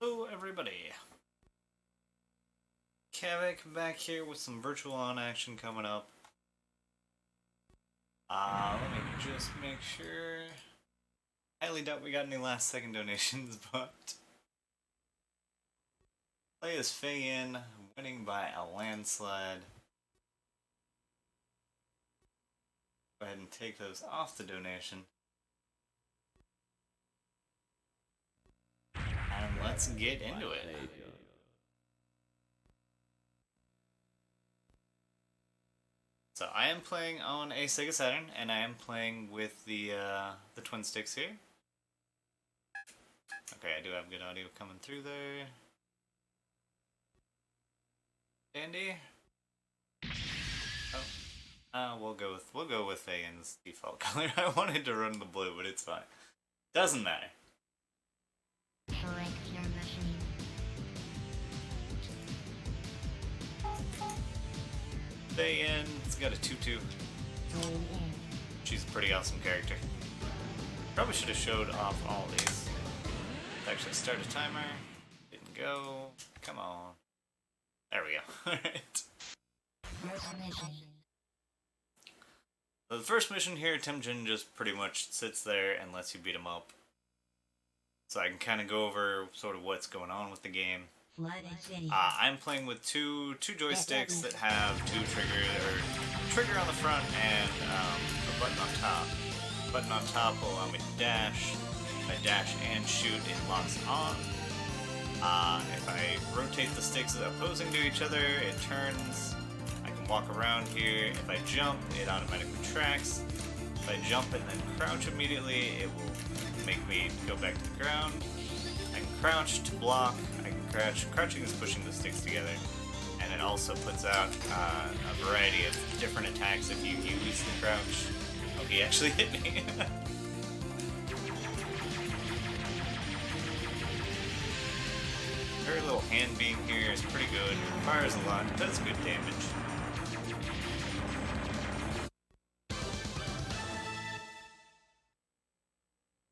Hello everybody, kavoc back here with some virtual on action coming up. Let me just make sure. Highly doubt we got any last second donations, but play as Fayin, winning by a landslide. Go ahead and take those off the donation. And let's get into it. So I am playing on a Sega Saturn, and I am playing with the twin sticks here. Okay, I do have good audio coming through there. Dandy. Oh, we'll go with Fayon's default color. I wanted to run the blue, but it's fine. Doesn't matter. Correct your machine. Fayon's got a 2-2. She's a pretty awesome character. Probably should have showed off all these. Actually, start a timer. Didn't go. Come on. There we go. Alright. So the first mission here, Temujin just pretty much sits there and lets you beat him up. So I can kind of go over sort of what's going on with the game. I'm playing with two joysticks that have trigger on the front and a button on top. The button on top will allow me to dash. If I dash and shoot, it locks on. If I rotate the sticks opposing to each other, it turns. I can walk around here. If I jump, it automatically tracks. If I jump and then crouch immediately, it will make me go back to the ground. I can crouch to block. I can crouch. Crouching is pushing the sticks together. And it also puts out a variety of different attacks if you use the crouch. Oh, he actually hit me. Very little hand beam here is pretty good. Fires a lot, does good damage.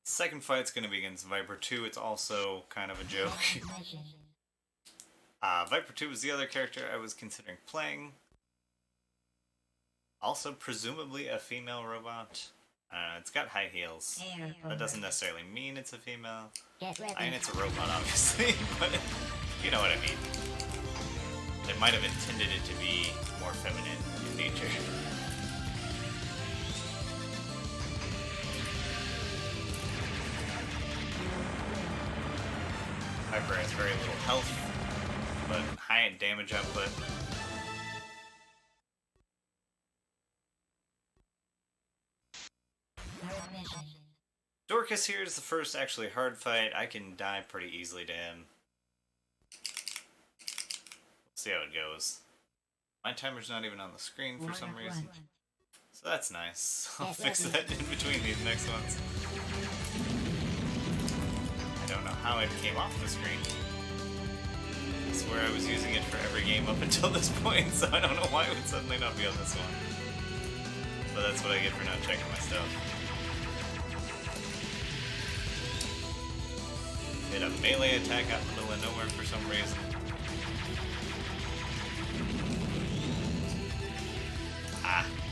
Second fight's gonna be against Viper 2. It's also kind of a joke. Viper 2 was the other character I was considering playing. Also, presumably a female robot. It's got high heels. That doesn't necessarily mean it's a female. I mean, it's a robot, obviously, but you know what I mean. They might have intended it to be more feminine in nature. Viper has very little health, but high damage output. Dorcas here is the first actually hard fight. I can die pretty easily to him. Let's see how it goes. My timer's not even on the screen for some reason. So that's nice. I'll fix that in between these next ones. I don't know how it came off the screen. I swear I was using it for every game up until this point, so I don't know why it would suddenly not be on this one. But that's what I get for not checking my stuff. Did a melee attack out in the middle of nowhere for some reason.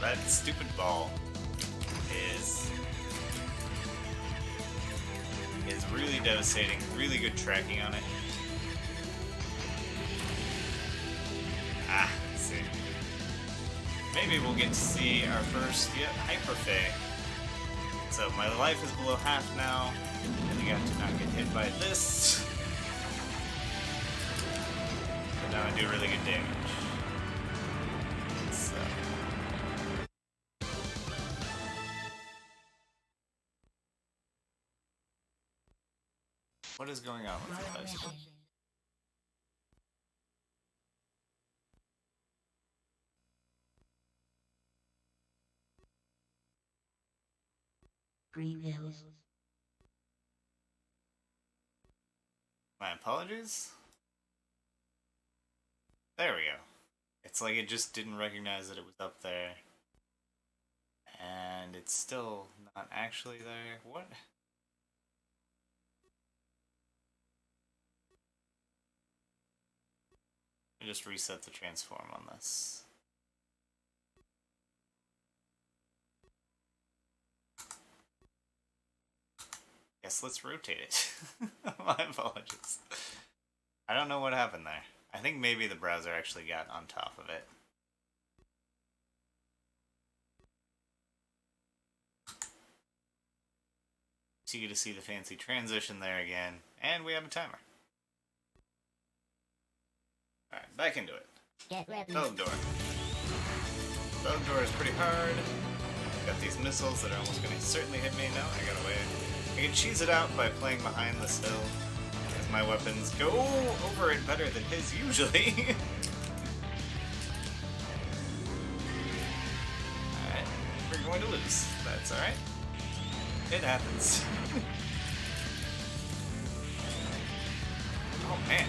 That stupid ball is really devastating. Really good tracking on it. Let's see. Maybe we'll get to see our first Hyper Fae. So my life is below half now. I got to not get hit by this. But now I do really good damage. So. What is going on with the dice? Green Hills. My apologies? There we go. It's like it just didn't recognize that it was up there. And it's still not actually there. What? just reset the transform on this. Yes, let's rotate it. My apologies. I don't know what happened there. I think maybe the browser actually got on top of it. So you get to see the fancy transition there again, and we have a timer. Alright, back into it. Get ready. Bellador. Bellador is pretty hard. Got these missiles that are almost going to certainly hit me. No, I got away. I can cheese it out by playing behind this hill, as my weapons go over it better than his usually. Alright, we're going to lose. That's alright. It happens. Oh man.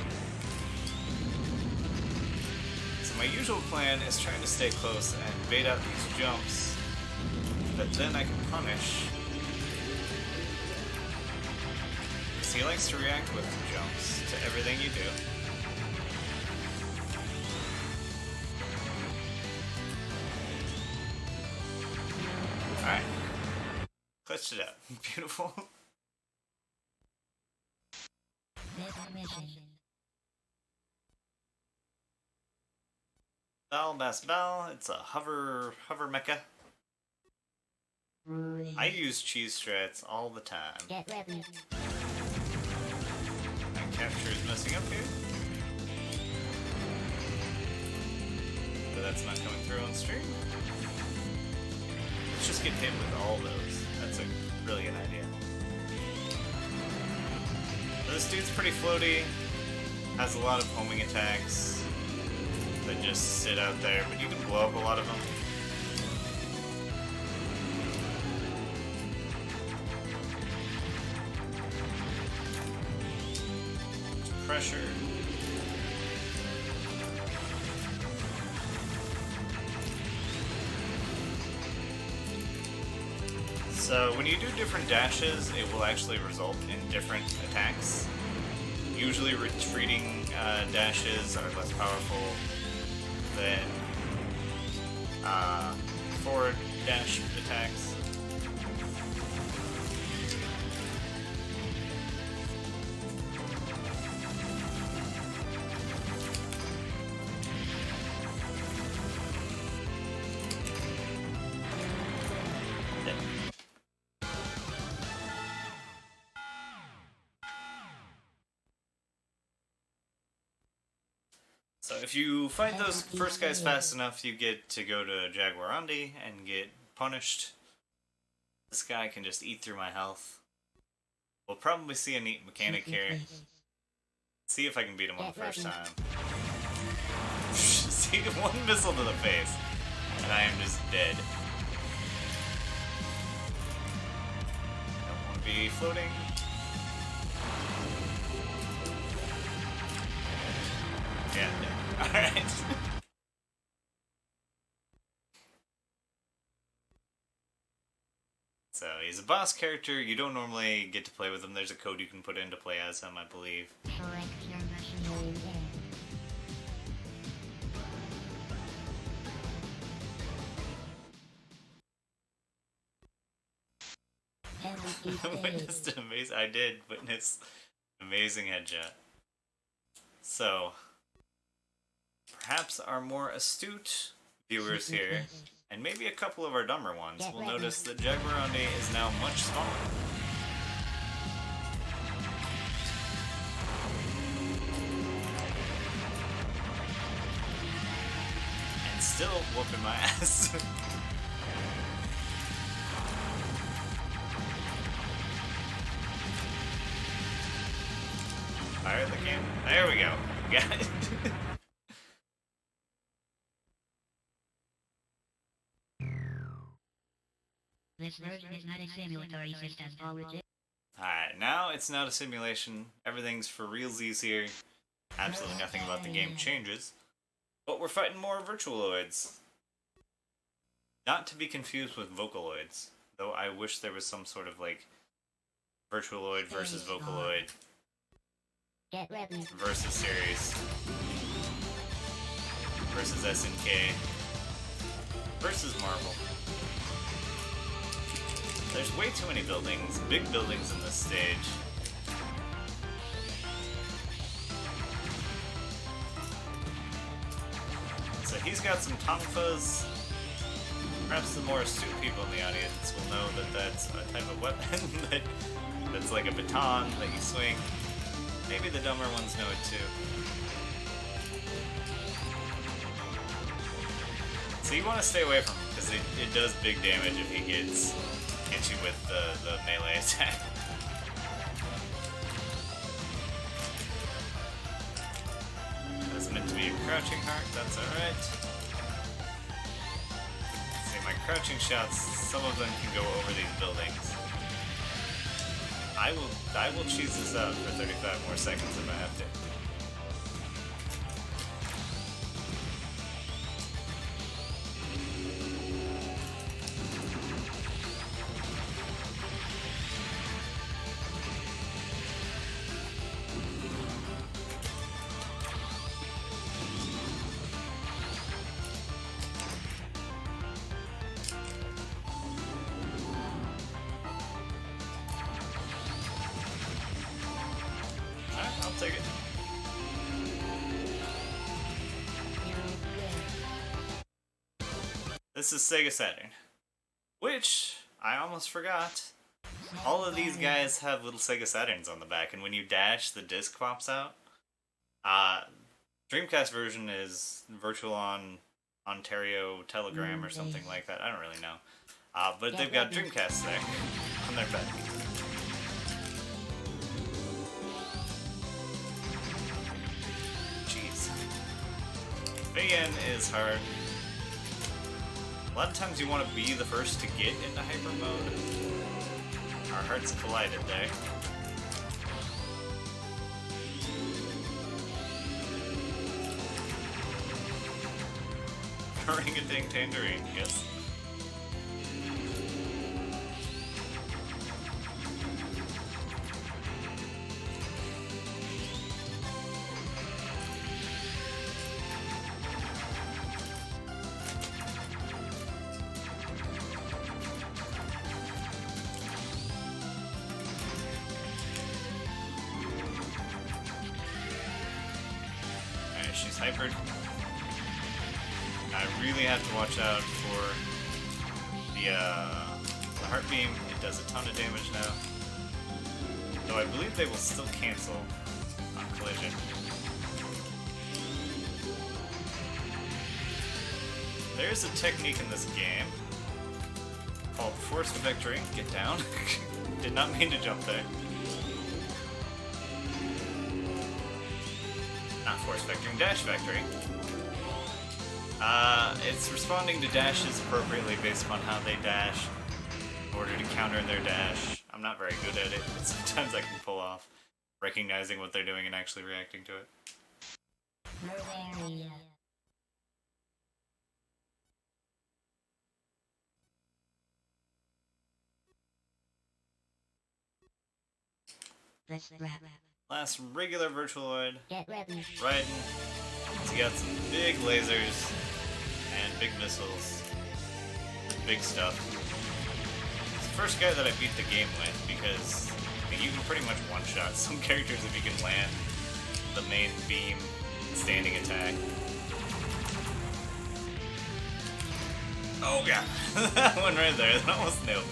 So my usual plan is trying to stay close and bait out these jumps that then I can punish. Because he likes to react with jumps to everything you do. Alright. Clutched it out. Beautiful. Bell, Bass Bell. It's a hover mecha. I use cheese strats all the time. Get ready. My capture is messing up here. But that's not coming through on stream. Let's just get hit with all those. That's a brilliant idea. So this dude's pretty floaty. Has a lot of homing attacks that just sit out there, but you can blow up a lot of them. Pressure. So when you do different dashes, it will actually result in different attacks. Usually retreating dashes are less powerful than forward dash attacks. So if you fight those first guys fast enough, you get to go to Jaguarandi and get punished. This guy can just eat through my health. We'll probably see a neat mechanic here. See if I can beat him on the first time. See, one missile to the face, and I am just dead. Don't want to be floating. Yeah, alright. So, he's a boss character. You don't normally get to play with him. There's a code you can put in to play as him, I believe. I did witness amazing headshot. So, perhaps our more astute viewers here, and maybe a couple of our dumber ones, will notice that Jaguarandi is now much smaller. And still whooping my ass. Fire the game. There we go. Got it. This version is not a simulatory system. Alright, now it's not a simulation. Everything's for realsies here. Absolutely nothing about the game changes. But we're fighting more Virtualoids. Not to be confused with Vocaloids. Though I wish there was some sort of, like, Virtualoid versus Vocaloid Get ready. versus series. versus SNK versus Marvel. There's way too many buildings, big buildings in this stage. So he's got some tonfas. Perhaps the more astute people in the audience will know that that's a type of weapon that's like a baton that you swing. Maybe the dumber ones know it too. So you want to stay away from him because it does big damage if he hits you with the melee attack. That's meant to be a crouching heart, that's alright. See, my crouching shots, some of them can go over these buildings. I will cheese this out for 35 more seconds if I have to. I'll take it. This is Sega Saturn, which I almost forgot. All of these guys have little Sega Saturns on the back, and when you dash, the disc pops out. Dreamcast version is Virtual on Ontario Telegram or something like that. I don't really know. But they've got Dreamcasts there on their back. Fan is hard. A lot of times you want to be the first to get into hyper mode. Our hearts collided there. Orangutan tangerine, yes. She's hypered. I really have to watch out for the heart beam. It does a ton of damage now. Though I believe they will still cancel on collision. There's a technique in this game called forced vectoring. Get down. Did not mean to jump there. Not force vectoring, dash vectoring. It's responding to dashes appropriately based upon how they dash in order to counter their dash. I'm not very good at it, but sometimes I can pull off recognizing what they're doing and actually reacting to it. Let's wrap. Last regular Virtualoid. Get ready. Raiden. He's got some big lasers and big missiles. Big stuff. It's the first guy that I beat the game with because I mean, you can pretty much one-shot some characters if you can land the main beam standing attack. Oh god, that one right there, that almost nailed me.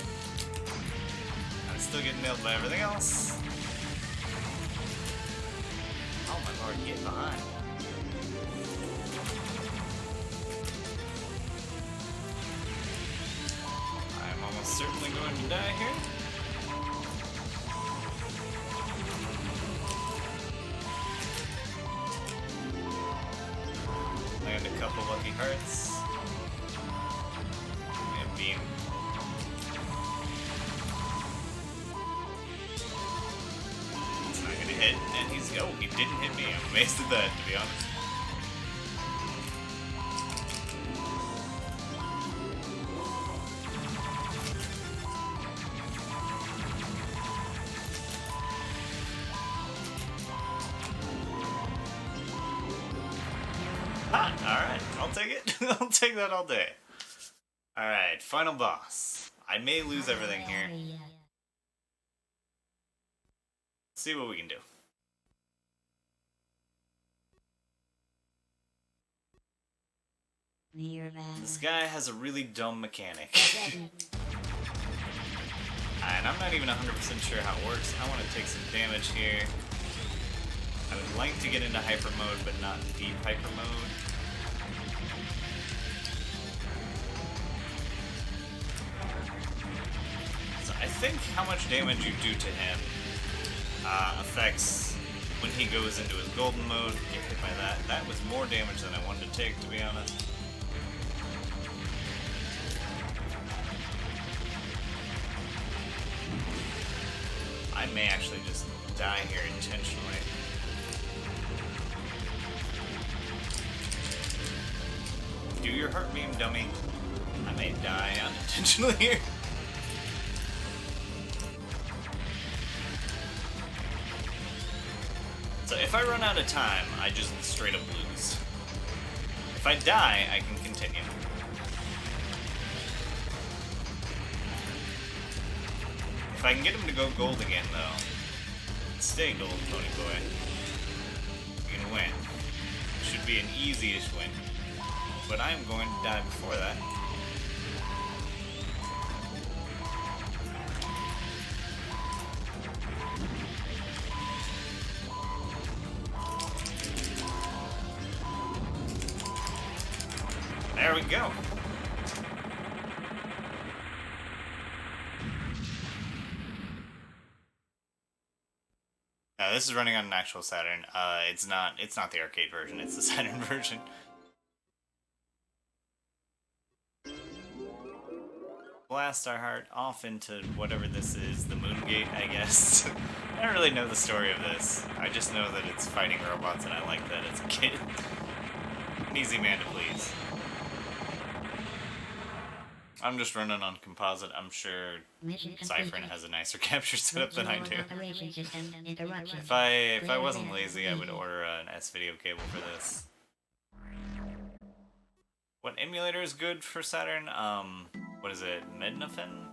I'm still getting nailed by everything else. Oh my lord, get behind. I'm almost certainly going to die here. Land a couple lucky hearts. And beam. It's not gonna hit, and he's oh, he didn't hit me. I'm amazed at that, to be honest. Alright. take it. I'll take that all day. Alright, final boss. I may lose everything here. See what we can do. This guy has a really dumb mechanic. And I'm not even 100% sure how it works. I want to take some damage here. I would like to get into hyper mode, but not deep hyper mode. So I think how much damage you do to him affects when he goes into his golden mode. Get hit by that. That was more damage than I wanted to take, to be honest. I may actually just die here intentionally. Do your heart beam, dummy. I may die unintentionally here. So if I run out of time, I just straight up lose. If I die, I can continue. If I can get him to go gold again, though, stay gold, Pony Boy, you can win. Should be an easy-ish win. But I am going to die before that. There we go. This is running on an actual Saturn. It's not the arcade version, it's the Saturn version. Blast our heart off into whatever this is, the Moon Gate, I guess. I don't really know the story of this. I just know that it's fighting robots and I like that as a kid. An easy man to please. I'm just running on composite. I'm sure Cypher has a nicer capture setup than I do. If I wasn't lazy, I would order an S-video cable for this. What emulator is good for Saturn? What is it? Mednafen?